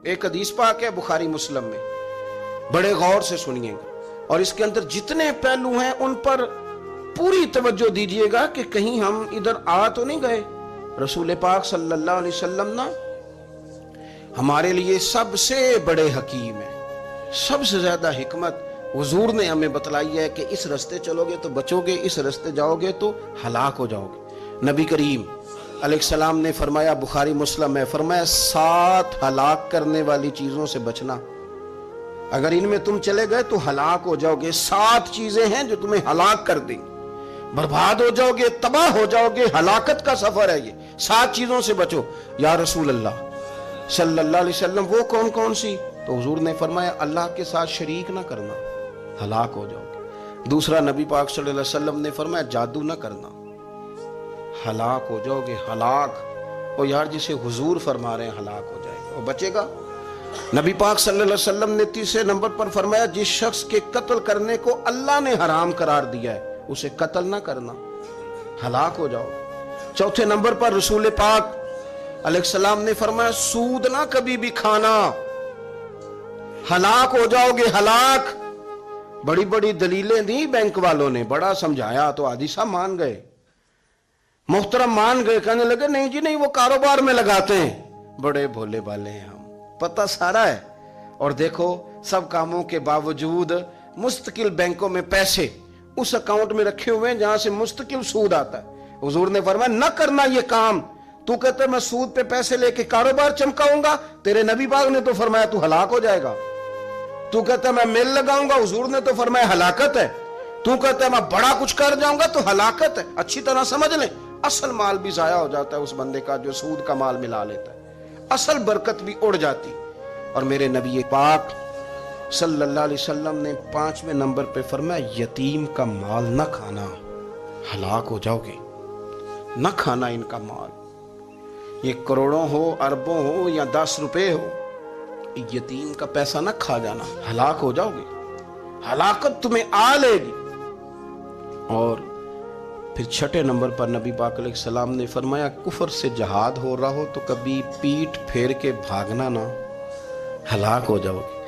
ایک حدیث پاک ہے بخاری مسلم میں، بڑے غور سے سنیے گا، اور اس کے اندر جتنے پہلو ہیں ان پر پوری توجہ دیجئے گا کہ کہیں ہم ادھر آ تو نہیں گئے۔ رسول پاک صلی اللہ علیہ وسلم نا ہمارے لیے سب سے بڑے حکیم ہیں، سب سے زیادہ حکمت حضور نے ہمیں بتلائی ہے کہ اس رستے چلو گے تو بچو گے، اس رستے جاؤ گے تو ہلاک ہو جاؤ گے۔ نبی کریم علیہ السلام نے فرمایا، بخاری مسلم میں فرمایا، 7 ہلاک کرنے والی چیزوں سے بچنا، اگر ان میں تم چلے گئے تو ہلاک ہو جاؤ گے۔ 7 چیزیں ہیں جو تمہیں ہلاک کر دیں گے، برباد ہو جاؤ گے، تباہ ہو جاؤ گے، ہلاکت کا سفر ہے یہ، 7 چیزوں سے بچو۔ یا رسول اللہ صلی اللہ علیہ وسلم وہ کون کون سی؟ تو حضور نے فرمایا، اللہ کے ساتھ شریک نہ کرنا، ہلاک ہو جاؤ گے۔ دوسرا نبی پاک صلی اللہ علیہ وسلم نے فرمایا، جادو نہ کرنا، ہلاک ہو جاؤ گے، ہلاک۔ وہ یار جسے حضور فرما رہے ہیں ہلاک ہو جائے گا، وہ بچے گا؟ نبی پاک صلی اللہ علیہ وسلم نے تیسرے نمبر پر فرمایا، جس شخص کے قتل کرنے کو اللہ نے حرام قرار دیا ہے اسے قتل نہ کرنا، ہلاک ہو جاؤ گے۔ چوتھے نمبر پر رسول پاک علیہ السلام نے فرمایا، سود نہ کبھی بھی کھانا، ہلاک ہو جاؤ گے، ہلاک۔ بڑی بڑی دلیلیں دی بینک والوں نے، بڑا سمجھایا تو عادی صاحب مان گئے، محترم مان گئے، کہنے لگے نہیں جی نہیں، وہ کاروبار میں لگاتے ہیں۔ بڑے بھولے بالے ہیں ہم، پتہ سارا ہے، اور دیکھو سب کاموں کے باوجود مستقل بینکوں میں پیسے اس اکاؤنٹ میں رکھے ہوئے ہیں جہاں سے مستقل سود آتا ہے۔ حضور نے فرمایا، نہ کرنا یہ کام۔ تو کہتا ہے میں سود پہ پیسے لے کے کاروبار چمکاؤں گا، تیرے نبی پاک نے تو فرمایا تو ہلاک ہو جائے گا۔ تو کہتا ہے میں میل لگاؤں گا، حضور نے تو فرمایا ہلاکت ہے۔ تو کہتا ہے میں بڑا کچھ کر جاؤں گا تو ہلاکت ہے۔ اچھی طرح سمجھ لیں، اصل مال بھی ضائع ہو جاتا ہے اس بندے کا جو سود کا مال ملا لیتا ہے، اصل برکت بھی اڑ جاتی۔ اور میرے نبی پاک صلی اللہ علیہ وسلم نے 5ویں نمبر پہ فرمایا، یتیم کا مال نہ کھانا، ہلاک ہو جاؤ گے، نہ کھانا ان کا مال، یہ کروڑوں ہو، اربوں ہو یا 10 روپے ہو، یتیم کا پیسہ نہ کھا جانا، ہلاک ہو جاؤ گے، ہلاکت تمہیں آ لے گی۔ اور پھر 6 نمبر پر نبی پاک علیہ السلام نے فرمایا، کفر سے جہاد ہو رہا ہو تو کبھی پیٹ پھیر کے بھاگنا نہ، ہلاک ہو جاؤ گے۔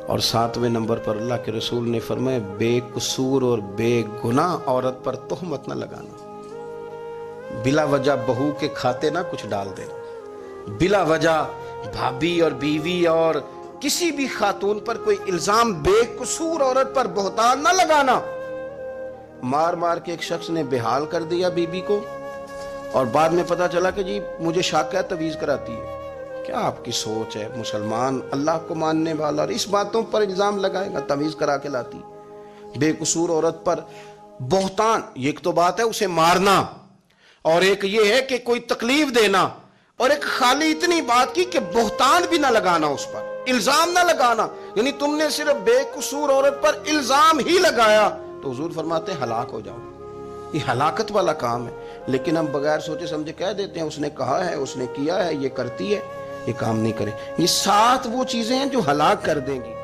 اور 7ویں نمبر پر اللہ کے رسول نے فرمایا، بے قصور اور بے گناہ عورت پر تہمت نہ لگانا، بلا وجہ بہو کے کھاتے نہ کچھ ڈال دینا، بلا وجہ بھابی اور بیوی اور کسی بھی خاتون پر کوئی الزام بے قصور عورت پر بہتان نہ لگانا۔ مار مار کے ایک شخص نے بحال کر دیا بیوی کو، اور بعد میں پتا چلا کہ جی مجھے شک ہے تویز کراتی ہے۔ کیا آپ کی سوچ ہے؟ مسلمان اللہ کو ماننے والا، اور اس باتوں پر الزام لگائے گا تویز کرا کے لاتی؟ بے قصور عورت پر بہتان، یہ ایک تو بات ہے اسے مارنا، اور ایک یہ ہے کہ کوئی تکلیف دینا، اور ایک خالی اتنی بات کی کہ بہتان بھی نہ لگانا، اس پر الزام نہ لگانا، یعنی تم نے صرف بے قصور عورت پر الزام ہی لگایا تو حضور فرماتے ہیں ہلاک ہو جاؤ۔ یہ ہلاکت والا کام ہے، لیکن ہم بغیر سوچے سمجھے کہہ دیتے ہیں اس نے کہا ہے، اس نے کیا ہے، یہ کرتی ہے، یہ کام نہیں کرے۔ یہ 7 وہ چیزیں ہیں جو ہلاک کر دیں گی۔